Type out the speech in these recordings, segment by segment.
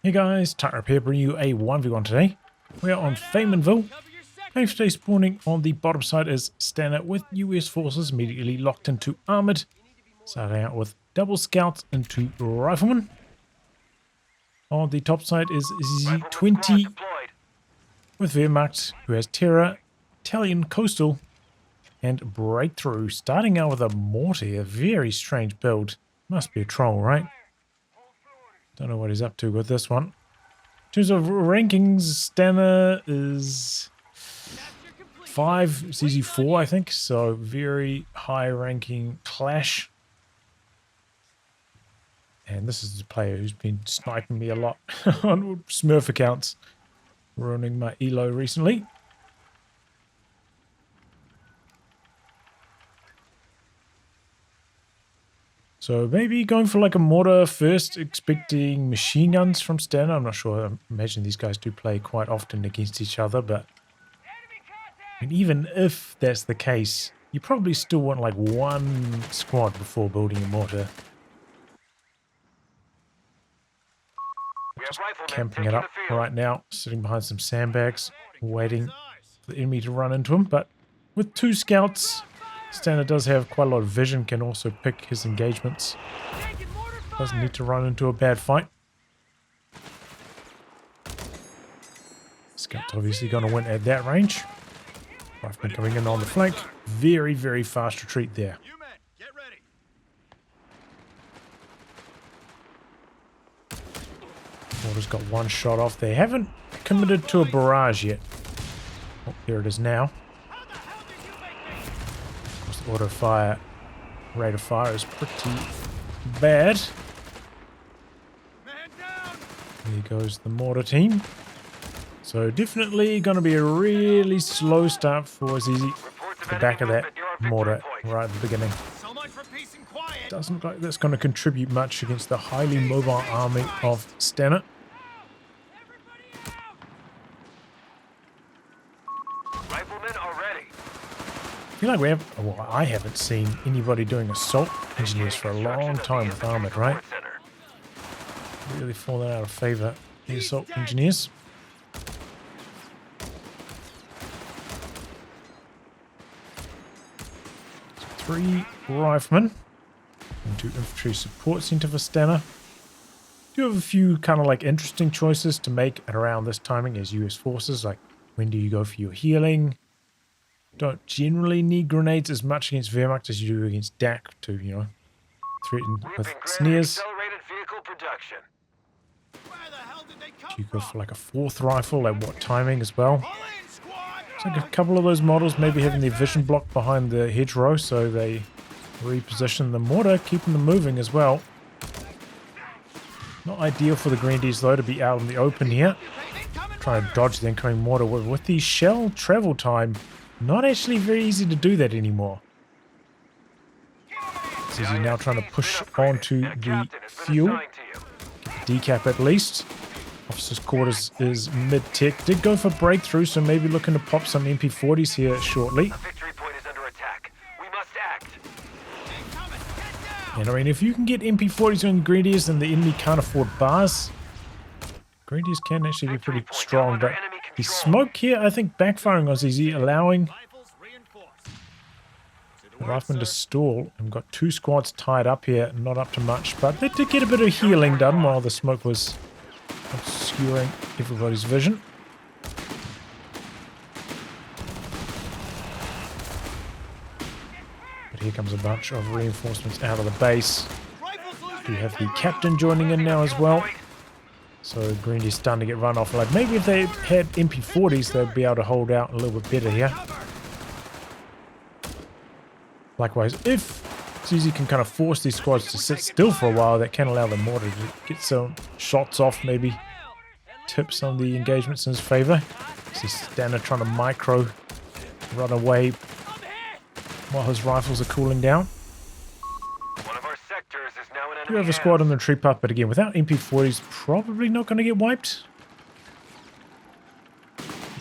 Hey guys, Tightrope here, bringing you a 1v1 today. We are on Faymonville. Playing today spawning on the bottom side is Stana with US forces immediately locked into armored. Starting out with double scouts into riflemen. On the top side is xizi20 with Wehrmacht, who has Terror, Italian Coastal, and Breakthrough. Starting out with a mortar, a very strange build. Must be a troll, right? Don't know what he's up to with this one. In terms of rankings, Stana is 5, xizi4, I think. So very high ranking clash. And this is the player who's been sniping me a lot on Smurf accounts, ruining my elo recently. So maybe going for like a mortar first, expecting machine guns from Stana. I'm not sure. I imagine these guys do play quite often against each other, but I mean, even if that's the case, you probably still want like one squad before building a mortar. Just camping it up right now, sitting behind some sandbags, waiting for the enemy to run into him. But with 2 scouts, Stana does have quite a lot of vision, can also pick his engagements. Doesn't need to run into a bad fight. Scout's obviously going to win at that range. Rifleman coming in on the flank. Very, very fast retreat there. Mortar's got one shot off. They haven't committed to a barrage yet. Oh, there it is now. Auto fire rate of fire is pretty bad. Here goes the mortar team. So definitely going to be a really slow start for xizi. The back of that mortar right at the beginning. Doesn't look like that's going to contribute much against the highly mobile army of Stana. I feel like we have, well, I haven't seen anybody doing assault engineers for a long time with armored, right? Really fallen out of favor, the assault engineers. So 3 riflemen into infantry support center for Stana. Do have a few kind of like interesting choices to make at around this timing as US forces, like when do you go for your healing? Don't generally need grenades as much against Wehrmacht as you do against DAC to, you know, threaten with snares. Do you go for like a 4th rifle at what timing as well? It's like a couple of those models maybe having their vision blocked behind the hedgerow, so they reposition the mortar, keeping them moving as well. Not ideal for the Grenadiers though to be out in the open here. Trying to dodge the incoming mortar with the shell travel time. Not actually very easy to do that anymore. So he's now trying to push onto the fuel. Decap at least. Officer's quarters is mid-tick. Did go for breakthrough, so maybe looking to pop some MP40s here shortly. And I mean, if you can get MP40s on Grenadiers and the enemy can't afford bars, Grenadiers can actually be pretty strong, but the smoke here, I think, backfiring on xizi, allowing the rifleman to stall. And we've got 2 squads tied up here, not up to much, but they did get a bit of healing done while the smoke was obscuring everybody's vision. But here comes a bunch of reinforcements out of the base. We have the captain joining in now as well. So Grenadiers starting to get run off. Like maybe if they had MP40s, they'd be able to hold out a little bit better here. Likewise, if xizi can kind of force these squads to sit still for a while, that can allow the mortar to get some shots off, maybe tip some of the engagements in his favor. See Stana trying to micro run away while his rifles are cooling down. Do have a squad in the tree pup, but again, without MP40s, probably not going to get wiped.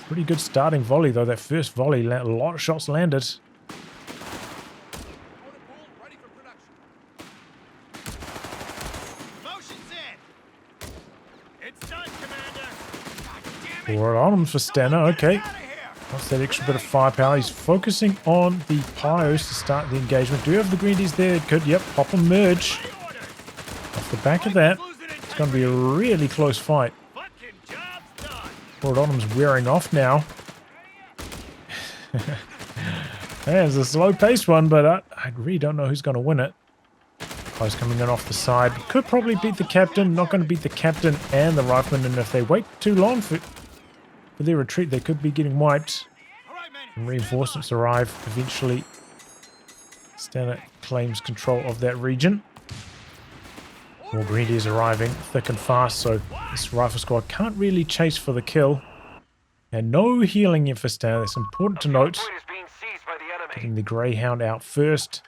Pretty good starting volley, though. That first volley, a lot of shots landed. Forward on him for Stana. Okay. What's that extra bit of firepower? He's focusing on the pyros to start the engagement. Do you have the greenies there? Good. Yep. Pop and merge. Off the back of that, it's going to be a really close fight. Forward on him's wearing off now. Yeah, it's a slow-paced one, but I really don't know who's going to win it. Close coming in off the side. Could probably beat the captain. Not going to beat the captain and the rifleman. And if they wait too long for their retreat, they could be getting wiped. And reinforcements arrive eventually. Stana claims control of that region. More grenadiers arriving thick and fast, so this rifle squad can't really chase for the kill. And no healing in for Stana. That's important to note. Getting the Greyhound out first.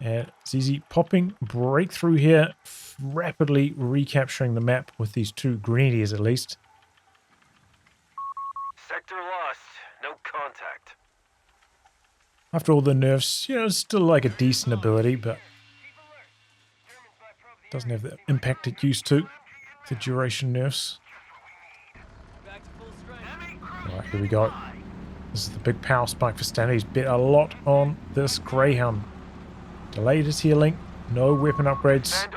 And xizi popping breakthrough here, rapidly recapturing the map with these two grenadiers at least. Sector lost. No contact. After all the nerfs, you know, it's still like a decent ability, but doesn't have the impact it used to. The duration nerfs. Alright, here we go. This is the big power spike for Stana. He's bet a lot on this Greyhound. Delayed his healing. No weapon upgrades.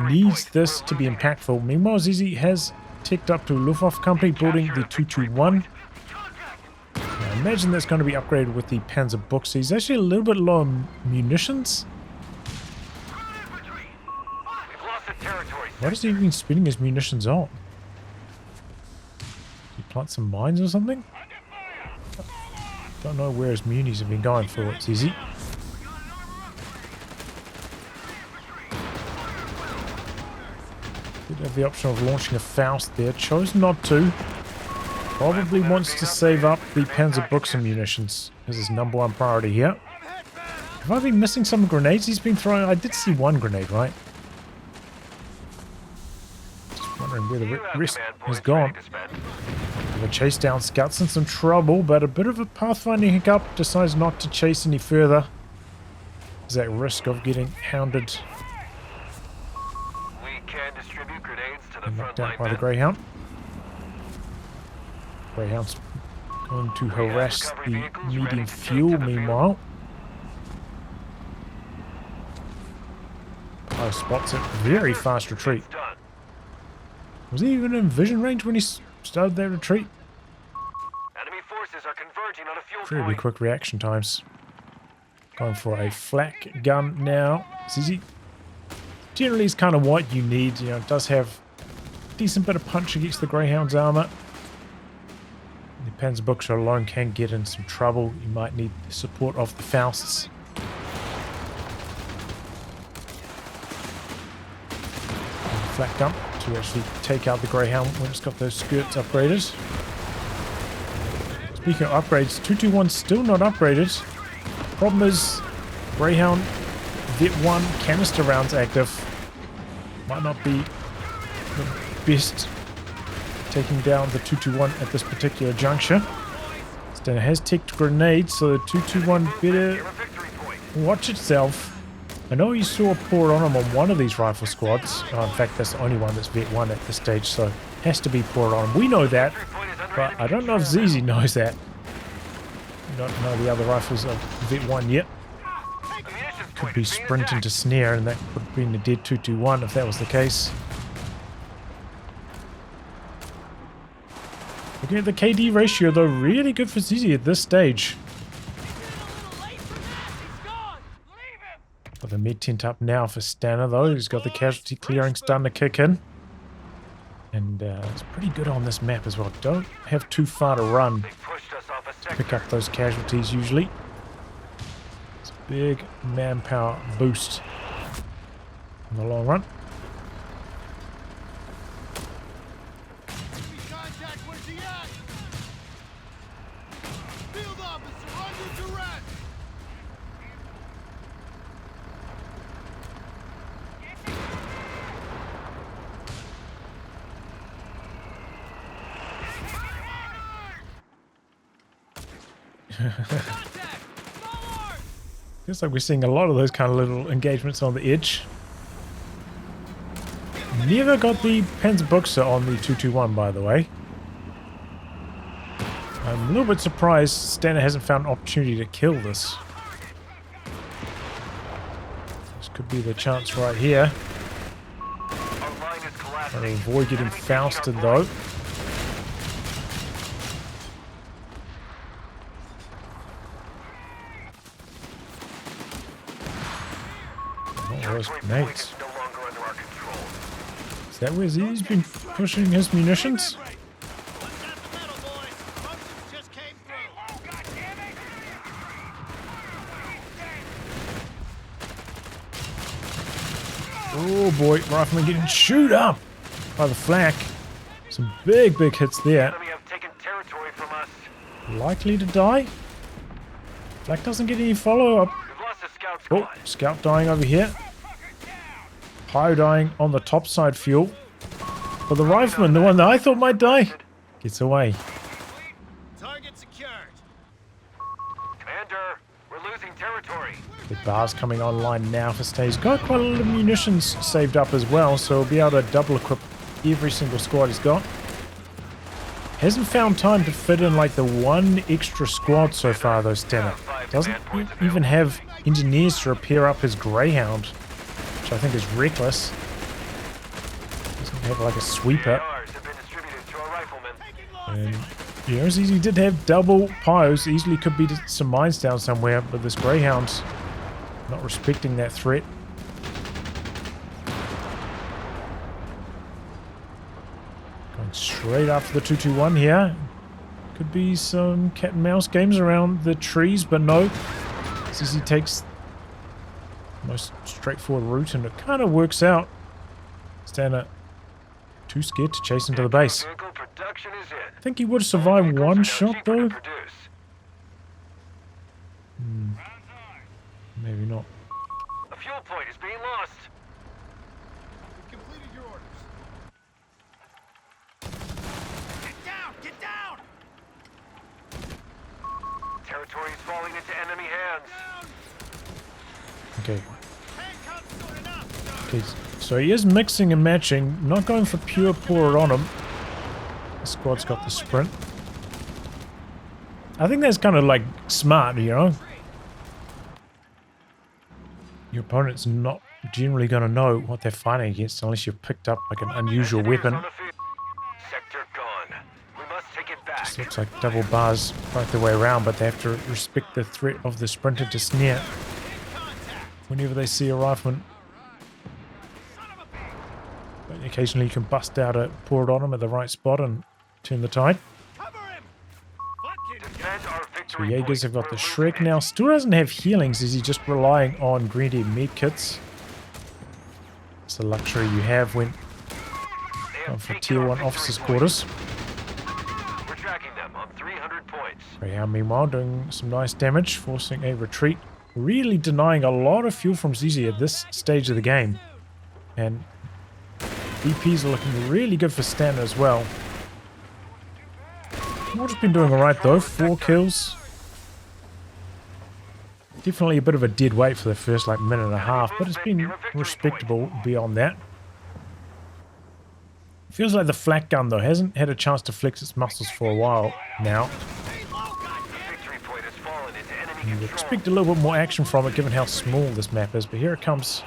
Needs this to be impactful. Meanwhile, xizi has ticked up to Luftwaffe Company, building the 221. I imagine that's going to be upgraded with the Panzer Books. He's actually a little bit low on munitions. What has he been spending his munitions on? Did he plant some mines or something? Don't know where his munis have been going for. It's easy. Did have the option of launching a Faust there. Chose not to. Probably wants to save up the Panzer Books and munitions. This is number one priority here. Have I been missing some grenades he's been throwing? I did see one grenade, right? Just wondering where the rest has gone. The chase down scouts in some trouble, but a bit of a pathfinding hiccup. Decides not to chase any further. There's that risk of getting hounded. We can distribute grenades to the And front knocked out line by the men. Greyhound. Greyhound's going to harass the medium fuel meanwhile. Oh, spots it. Very fast retreat. It's done. Was he even in vision range when he started that retreat? Enemy forces are converging on a fuel Pretty point. quick reaction times. Going for a flak gun now. xizi generally is kind of what you need. You know, it does have a decent bit of punch against the Greyhound's armor. The Panzer Books alone can get in some trouble. You might need the support of the Fausts. And the flak gun to actually take out the Greyhound when it's got those skirts upgraded. Speaking of upgrades, 221 still not upgraded. Problem is, Greyhound Vet 1 canister rounds active. Might not be the best taking down the 221 at this particular juncture. Stana has ticked grenades, so the 221 better watch itself. I know you saw pour on him on one of these rifle squads. In fact, that's the only one that's Vet 1 at this stage, so has to be poured on him. We know that, but I don't know if xizi knows that. We don't know the other rifles of Vet 1 yet. Could be sprint into snare, and that would have been the dead 221 if that was the case. Looking at the KD ratio, though, really good for xizi at this stage. Got the mid tent up now for Stana, though. He's got the casualty clearing starting to kick in. And it's pretty good on this map as well. Don't have too far to run to pick up those casualties usually. It's a big manpower boost in the long run. Feels like we're seeing a lot of those kind of little engagements on the edge. Never got the Panzerbuchse on the 221, by the way. I'm a little bit surprised Stana hasn't found an opportunity to kill this. This could be the chance right here. Trying to avoid getting Fausted though. Oh, those grenades. Is that where he's been pushing his munitions? Oh boy, Rifleman getting chewed up by the flak. Some big hits there. Likely to die. Flak doesn't get any follow-up. Oh, scout dying over here. Pyro dying on the top side fuel. But the Rifleman, the one that I thought might die, gets away. Target secured. Commander, we're losing territory. The bar's coming online now for Stay. He's got quite a lot of munitions saved up as well, so he'll be able to double equip every single squad he's got. Hasn't found time to fit in like the one extra squad so far though, Stana. Doesn't even have engineers to repair up his Greyhound, which I think is reckless. Doesn't have like a sweeper. And you know, he did have double pyros, easily could be some mines down somewhere, but this Greyhound's not respecting that threat. Going straight after the 221 here. Could be some cat and mouse games around the trees, but no. Xizi takes the most straightforward route and it kind of works out. Stana too scared to chase into the base. I think he would have survived one shot though. Maybe not. A fuel point is being lost. We completed your orders. Get down! Get down! Territory is falling into enemy hands. Okay. Okay, so he is mixing and matching, not going for pure pour it on him. The squad's got the sprint. I think that's kind of like smart, you know? Your opponent's not generally going to know what they're fighting against unless you've picked up like an unusual weapon. Sector gone. We must take it back. Just looks like double bars right the way around, but they have to respect the threat of the sprinter to snare whenever they see a rifleman. But occasionally you can bust out a pour it on them at the right spot and turn the tide. So Jaegers have got the Shrek now. Still doesn't have healings, is he just relying on Grenadier med kits? It's a luxury you have when going for tier 1 officers' quarters. We're tracking them on 300 points. Greyhound meanwhile doing some nice damage, forcing a retreat. Really denying a lot of fuel from Xizi at this stage of the game. And BPs are looking really good for Stana as well. Water's been doing alright though, 4 kills. Definitely a bit of a dead weight for the first like minute and a half, but it's been respectable beyond that. Feels like the flak gun though hasn't had a chance to flex its muscles for a while now. You would expect a little bit more action from it given how small this map is, but here it comes.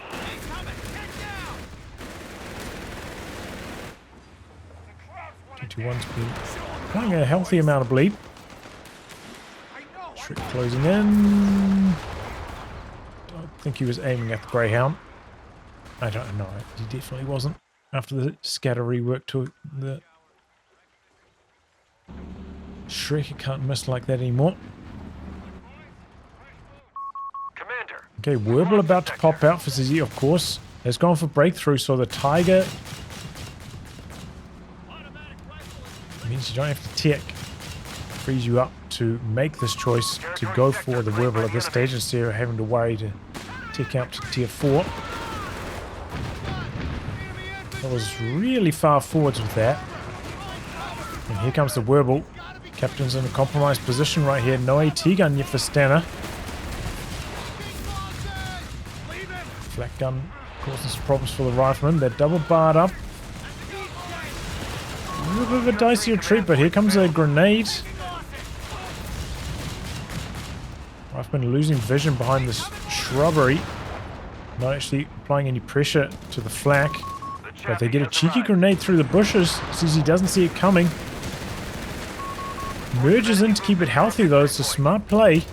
221's been playing a healthy amount of bleed. Shrek closing in. Don't think he was aiming at the Greyhound. I don't know. He definitely wasn't. After the scatter rework to the Shrek, you can't miss like that anymore. Commander. Okay, Wehrmacht about to pop out for Xizi, of course. Has gone for breakthrough, so the Tiger means you don't have to tick. Frees you up to make this choice to go for the Wehrmacht at this stage instead of having to worry to tick out to tier 4. That was really far forwards with that. And here comes the Wehrmacht. Captain's in a compromised position right here. No AT gun yet for Stana. Flak gun causing some problems for the rifleman. They're double barred up. A bit of a dicey retreat, but here comes a grenade. I've been losing vision behind this shrubbery. Not actually applying any pressure to the flak. But they get a cheeky grenade through the bushes. CZ doesn't see it coming. Merges in to keep it healthy though. It's a smart play.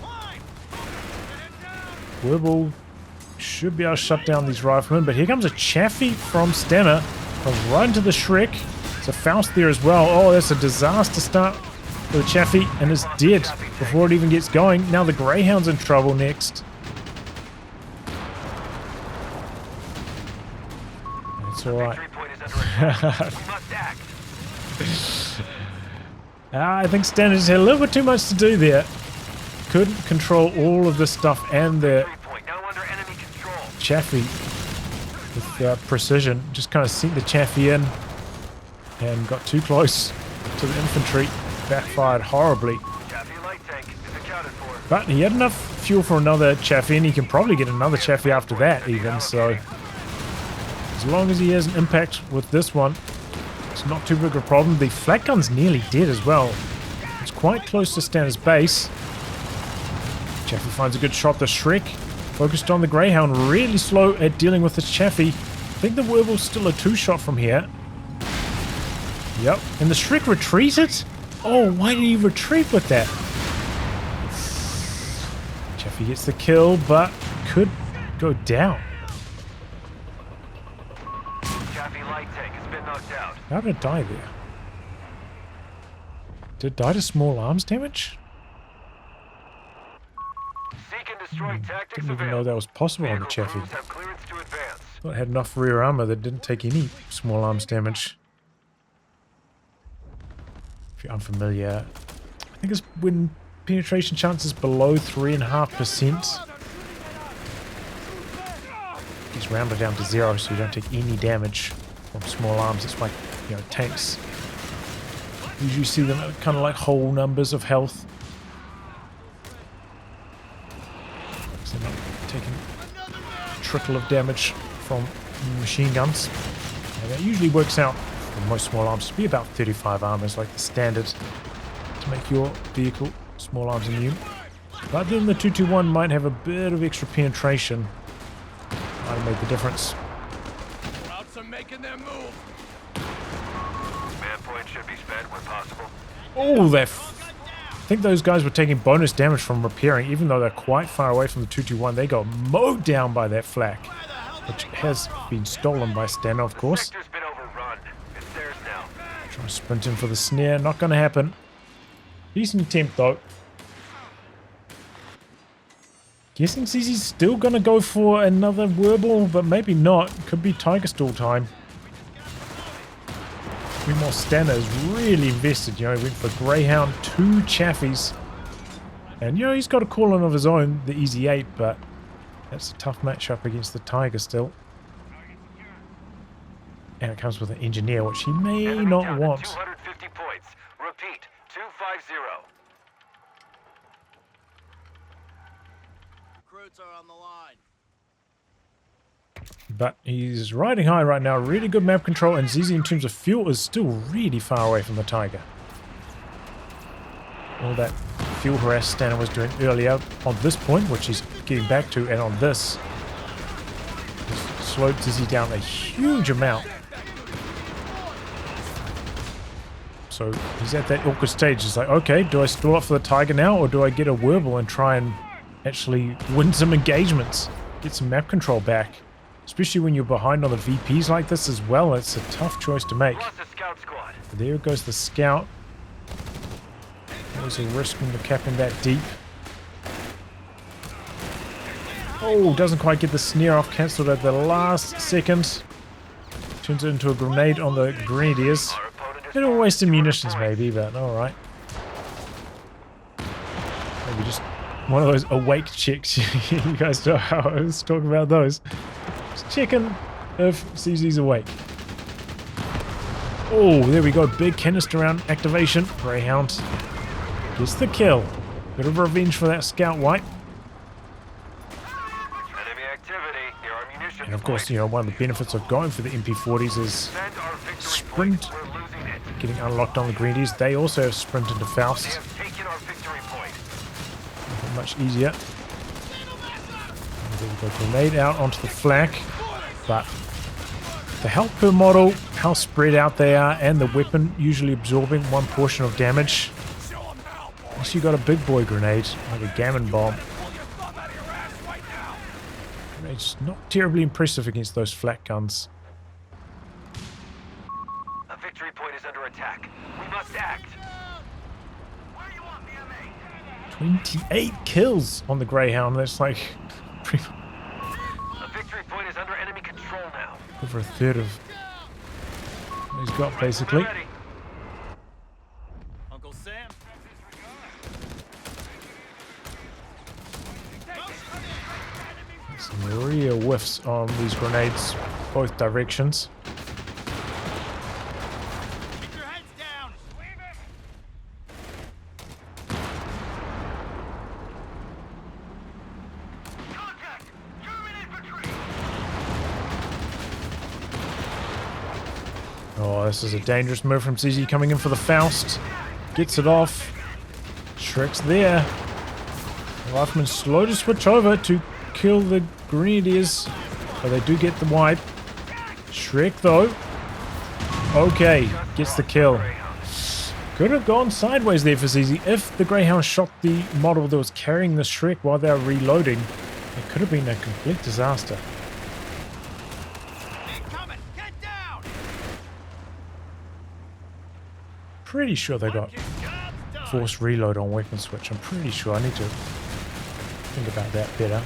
Werball should be able to shut down these riflemen. But here comes a Chaffee from Stana. Goes right into the Shrek. There's a Faust there as well. Oh, that's a disaster start for the Chaffee. And is dead before it even gets going. Now the Greyhound's in trouble next. That's alright. I think Stana just had a little bit too much to do there. Couldn't control all of this stuff and the Chaffee with precision. Just kind of sent the Chaffee in and got too close to the infantry. Backfired horribly. But he had enough fuel for another Chaffee, and he can probably get another Chaffee after that even, so as long as he has an impact with this one, it's not too big of a problem. The flak gun's nearly dead as well. It's quite close to Stana's base. Chaffee finds a good shot. The Shrek focused on the Greyhound, really slow at dealing with this Chaffee. I think the Werball's still a two-shot from here. Yep, and the Shrek retreated? Oh, why did he retreat with that? Chaffee gets the kill, but could go down. How did it die there? Did it die to small arms damage? Didn't even know that was possible on the Chaffee. Thought it had enough rear armor that didn't take any small arms damage. If you're unfamiliar, I think it's when penetration chance is below 3.5%. It's rounded down to 0, so you don't take any damage from small arms. It's like, you know, tanks. Usually see them at kind of like whole numbers of health. So they're not taking a trickle of damage from machine guns. And that usually works out for most small arms to be about 35 armors, like the standard to make your vehicle small arms immune. But then the 221 might have a bit of extra penetration. Might have made the difference. Making their move. Man point should be spent when possible. Oh, I think those guys were taking bonus damage from repairing, even though they're quite far away from the 221. They got mowed down by that flak, which has been stolen by Stana, of course. Sector's been overrun. It's theirs now. Trying to sprint in for the snare, not going to happen. Decent attempt though. Guessing CZ's still going to go for another Werball, but maybe not. Could be Tiger Stall time. Meanwhile, Stana is really invested. You know, he went for Greyhound, 2 Chaffies. And, you know, he's got a call on of his own, the Easy 8, but that's a tough matchup against the Tiger still. And it comes with an Engineer, which he may Enemy not down want. to 250 points. Repeat, 250. Recruits are on the line. But he's riding high right now. Really good map control, and ZZ in terms of fuel is still really far away from the Tiger. All that fuel harass Stana was doing earlier on this point, which he's getting back to, and on this, has slowed ZZ down a huge amount. So he's at that awkward stage. It's like, okay, do I stall up for the Tiger now, or do I get a Werball and try and actually win some engagements, get some map control back? Especially when you're behind on the VPs like this as well, it's a tough choice to make. Lost the scout squad. There goes the scout. There's a risk when you're capping that deep. Oh, doesn't quite get the snare off, cancelled at the last second. Turns it into a grenade on the Grenadiers. Little waste of munitions maybe, but alright. Maybe just one of those awake checks. You guys know how I was talking about those. Just checking if CZ's awake. Oh, there we go. Big canister round activation. Greyhound gets the kill. Bit of revenge for that scout wipe. Enemy activity. Here are munitions. And of course, you know, one of the benefits of going for the MP40s is sprint getting unlocked on the Grenadiers. They also have sprint into They Faust. have taken our victory point. Much easier. We've got a grenade out onto the flank, but the health per model, how spread out they are, and the weapon usually absorbing one portion of damage. Unless you got a big boy grenade, like a gammon bomb. It's not terribly impressive against those flat guns. A victory point is under attack. We must act. Where you want me, MA? 28 kills on the Greyhound. That's like A victory point is under enemy control now. over a third of what he's got, basically. Ready. Uncle Sam. Some real whiffs on these grenades, both directions. Keep your heads down. Contact! German infantry! Oh, this is a dangerous move from CZ coming in for the Faust. Gets it off. Shrek's there. The Rifleman's slow to switch over to kill the Grenadiers, but they do get the wipe. Shrek, though. Okay, gets the kill. Could have gone sideways there for CZ if the Greyhound shot the model that was carrying the Shrek while they were reloading. It could have been a complete disaster. Incoming. Get down. Pretty sure they got forced reload on weapon switch. I'm pretty sure. I need to think about that better.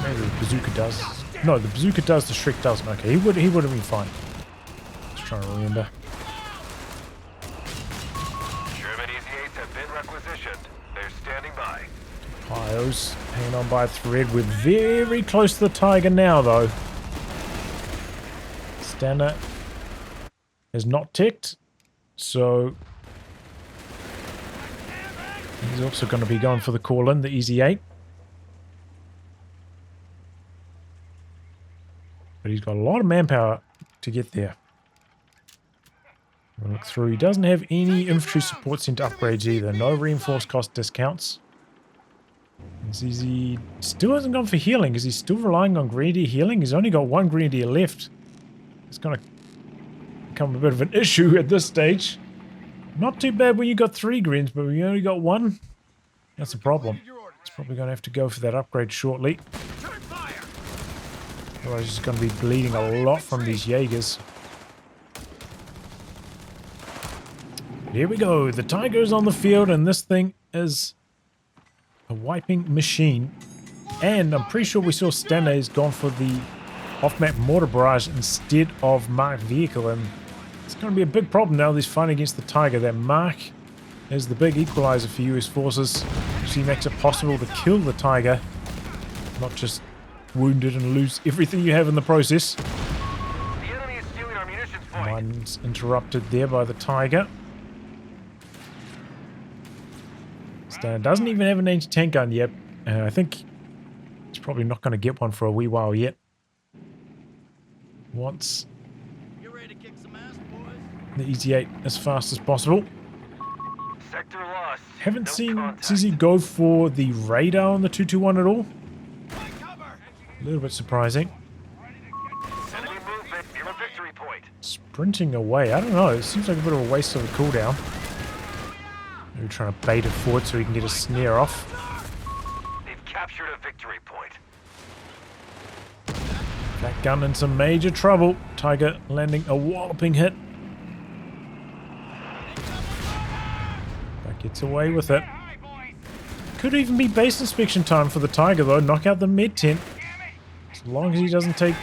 Maybe the bazooka does. No, the bazooka does, the Shrek doesn't. Okay, he would have been fine. Just trying to remember. German xizi20 have been requisitioned. They're standing by. Pios hanging on by a thread. We're very close to the Tiger now, though. Stana is not ticked, so he's also going to be going for the call-in, the xizi20. But he's got a lot of manpower to get there. We'll look through. He doesn't have any infantry support center upgrades either. No reinforced cost discounts. He still hasn't gone for healing because he's still relying on Grenadier healing. He's only got one Grenadier left. It's going to become a bit of an issue at this stage. Not too bad when you got 3 greens, but when you only got 1, that's a problem. He's probably going to have to go for that upgrade shortly. Otherwise he's going to be bleeding a lot from these Jaegers. Here we go. The Tiger is on the field, and this thing is a wiping machine. And I'm pretty sure we saw Stana has gone for the off-map mortar barrage instead of marked vehicle, and it's going to be a big problem now he's fighting against the Tiger. That mark is the big equalizer for US forces. Actually makes it possible to kill the Tiger, not just wounded and lose everything you have in the process. The enemy is stealing our munitions point. Mine's interrupted there by the Tiger. Stana doesn't even have an anti-tank gun yet. I think he's probably not going to get one for a wee while yet. Wants You ready to kick some ass, boys? the xizi20 as fast as possible. Sector lost. Haven't No seen contact. CZ go for the radar on the 221 at all. Take cover. A little bit surprising. Enemy movement near a victory point. Sprinting away. I don't know. It seems like a bit of a waste of a cooldown. Maybe trying to bait it forward so he can get a snare off. They've captured a victory point. That gun in some major trouble. Tiger landing a walloping hit. But gets away with it. Could even be base inspection time for the Tiger though. Knock out the med tent. As long as he doesn't take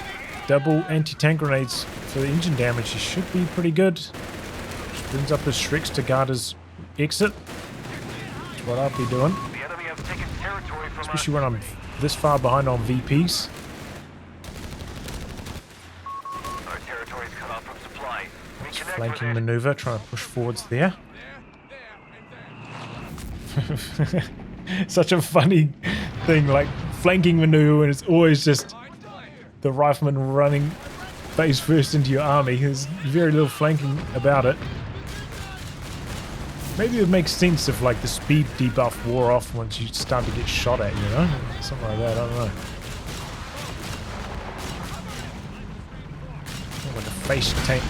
double anti-tank grenades for the engine damage, he should be pretty good. Just brings up his Shreks to guard his exit. That's what I'll be doing. The enemy has taken territory from Especially when I'm this far behind on VPs. Our territory is cut off from supply. Reconnect with Flanking it. maneuver, trying to push forwards there. Such a funny thing, like flanking maneuver, and it's always just the rifleman running phase first into your army. There's very little flanking about it. Maybe it would make sense if like the speed debuff wore off once you start to get shot at, you know? Something like that, I don't know. Like a face tank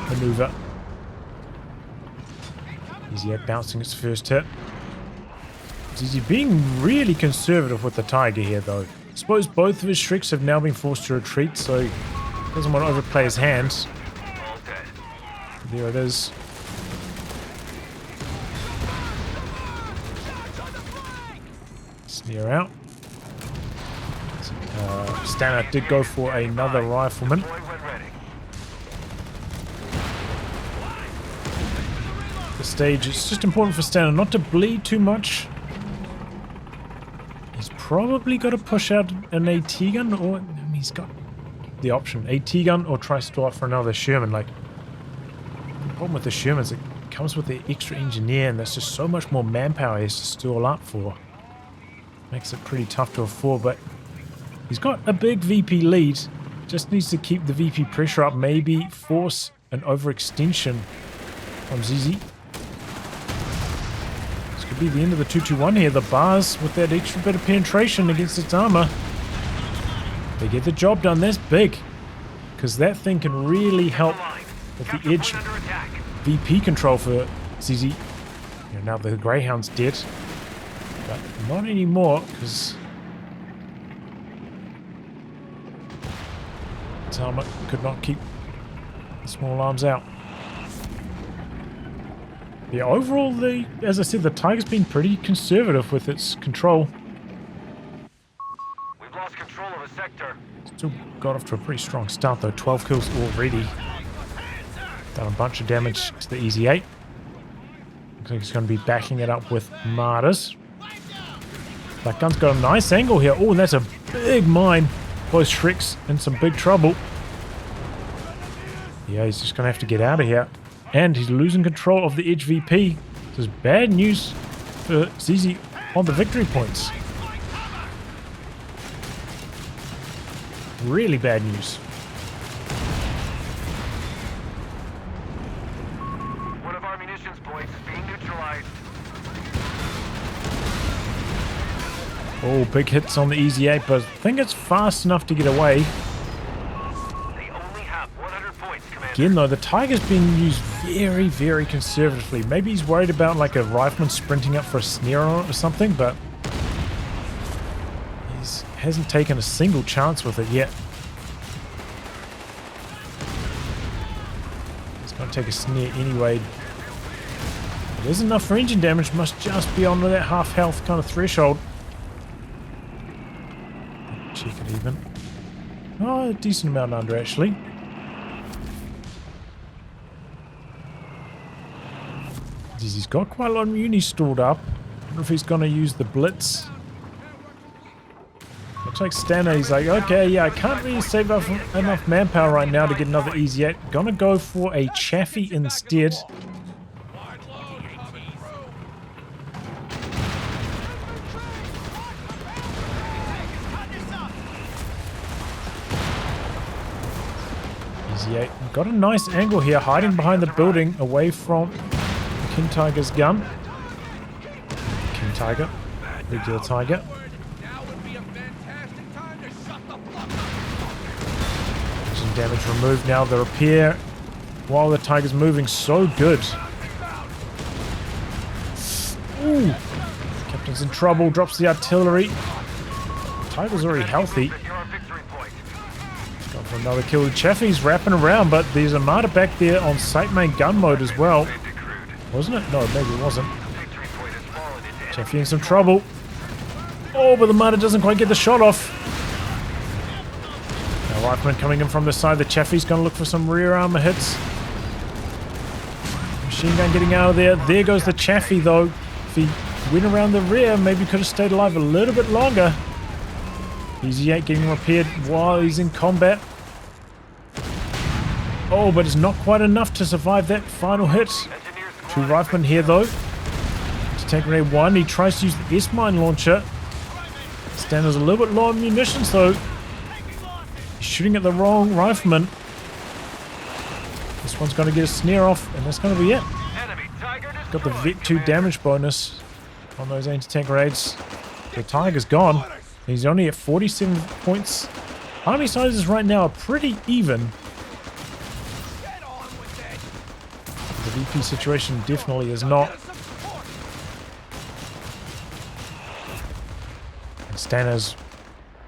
maneuver. Easy bouncing its first hit. Easy being really conservative with the Tiger here though. I suppose both of his Shreks have now been forced to retreat, so he doesn't want to overplay his hand. There it is. Sneer out. Stana did go for another rifleman. The stage, it's just important for Stana not to bleed too much. He's probably got to push out an AT gun, or he's got the option AT gun or try to offer another Sherman. Like, the problem with the Sherman is it comes with the extra engineer, and there's just so much more manpower he has to stall up for. Makes it pretty tough to afford, but he's got a big VP lead. Just needs to keep the VP pressure up, maybe force an overextension from xizi. This could be the end of the 2-2-1 here. The bars with that extra bit of penetration against its armor. They get the job done. That's big, because that thing can really help with the edge VP control for xizi. You know, now the Greyhound's dead. But not anymore, because its armor could not keep the small arms out. Yeah, overall, as I said, the Tiger's been pretty conservative with its control. We've lost control of a sector. Still got off to a pretty strong start though. 12 kills already. Done a bunch of damage to the Easy 8. Looks like he's going to be backing it up with Martyrs. That gun's got a nice angle here. Oh, and that's a big mine. Both Shreks in some big trouble. Yeah, he's just going to have to get out of here. And he's losing control of the edge VP. This is bad news for xizi on the victory points. Really bad news. One of our munitions points is being neutralized. Oh, big hits on the Easy 8, but I think it's fast enough to get away. They only have 100 points, Commander. Again, though, the Tiger's been used very, very conservatively. Maybe he's worried about like a rifleman sprinting up for a snare on it or something, but he hasn't taken a single chance with it yet. He's going to take a snare anyway. There's enough for engine damage, must just be on that half health kind of threshold. Check it even. Oh, a decent amount under actually. He's got quite a lot of muni stored up. I don't know if he's going to use the blitz. Looks like Stana, he's like, okay, yeah, I can't really save up enough manpower right now to get another Easy 8. Gonna go for a Chaffee instead. Easy 8. Got a nice angle here, hiding behind the building, away from King Tiger's gun. King Tiger. Regular Tiger. Some damage removed now. The repair while the Tiger's moving, so good. Ooh. Captain's in trouble. Drops the artillery. Tiger's already healthy. Going for another kill. The Chaffee's wrapping around, but there's a Martyr back there on site main gun mode as well. Wasn't it? No, maybe it wasn't. Chaffee in some trouble. Oh, but the Martyr doesn't quite get the shot off. Now Rifleman coming in from the side. The Chaffee's going to look for some rear armor hits. Machine gun getting out of there. There goes the Chaffee though. If he went around the rear, maybe could have stayed alive a little bit longer. Easy 8 getting repaired while he's in combat. Oh, but it's not quite enough to survive that final hit. Two Riflemen here though. To tank grenade 1, he tries to use the S-mine launcher. Stana's a little bit low on munitions though. He's shooting at the wrong rifleman. This one's going to get a snare off, and that's going to be it. Enemy Tiger Got the destroyed, Vet 2 Commander. damage bonus on those anti-tank grenades. The Tiger's gone. He's only at 47 points. Army sizes right now are pretty even. Get on with it. The VP situation definitely is not. And Stana's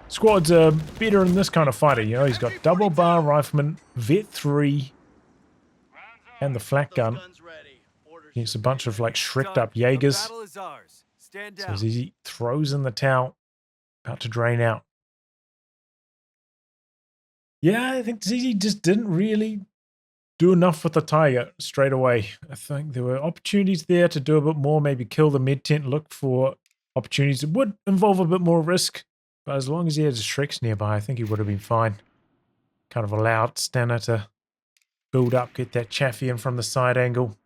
squads are better in this kind of fighter. You know, he's got double bar rifleman, Vet 3, and the flak gun. Guns ready. Orders He's a bunch of like shreked up Jaegers. Battle is ours. Stand So down. he throws in the towel, about to drain out. Yeah, I think Zizi just didn't really do enough with the Tiger straight away. I think there were opportunities there to do a bit more, maybe kill the mid tent, look for opportunities that would involve a bit more risk. But as long as he had his Shreks nearby, I think he would have been fine. Kind of allowed Stana to build up, get that chaffee in from the side angle.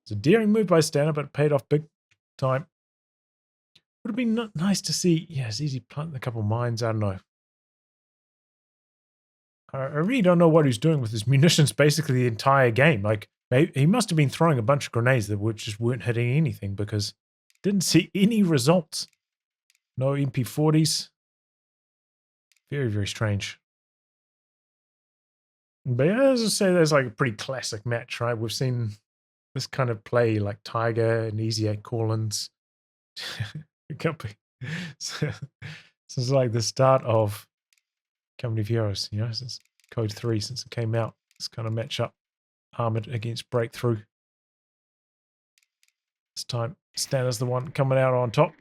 It's a daring move by Stana, but it paid off big time. Would have been nice to see, yeah, Zizi planting a couple mines, I don't know. I really don't know what he's doing with his munitions basically the entire game. Like, he must have been throwing a bunch of grenades that just weren't hitting anything because didn't see any results. No MP40s. Very, very strange. But yeah, as I say, there's like a pretty classic match, right? We've seen this kind of play like Tiger and Easy 8 Collins. So, it's like the start of Company of Heroes, you know, since COH3, since it came out. This kind of matchup, armored against breakthrough. This time, Stana's the one coming out on top.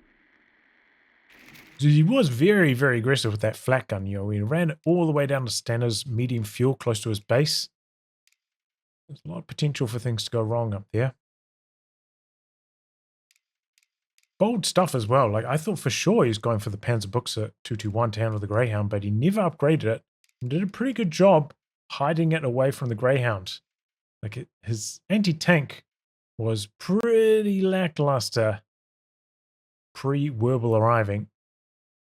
So he was very, very aggressive with that flak gun, you know. He ran it all the way down to Stana's medium fuel close to his base. There's a lot of potential for things to go wrong up there. Bold stuff as well. Like, I thought for sure he was going for the Panzerbuchse 221 to handle the Greyhound, but he never upgraded it and did a pretty good job hiding it away from the Greyhound. Like, his anti-tank was pretty lackluster pre-Werbel arriving.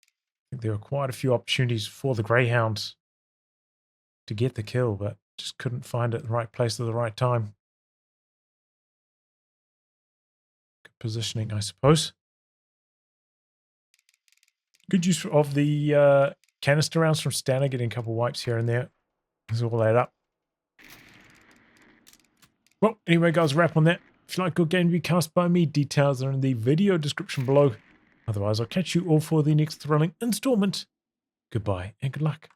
I think there were quite a few opportunities for the Greyhound to get the kill, but just couldn't find it in the right place at the right time. Good positioning, I suppose. Good use of the canister rounds from Stana, getting a couple wipes here and there. Let's all that up. Well, anyway, guys, wrap on that. If you like good game to be cast by me, details are in the video description below. Otherwise, I'll catch you all for the next thrilling installment. Goodbye and good luck.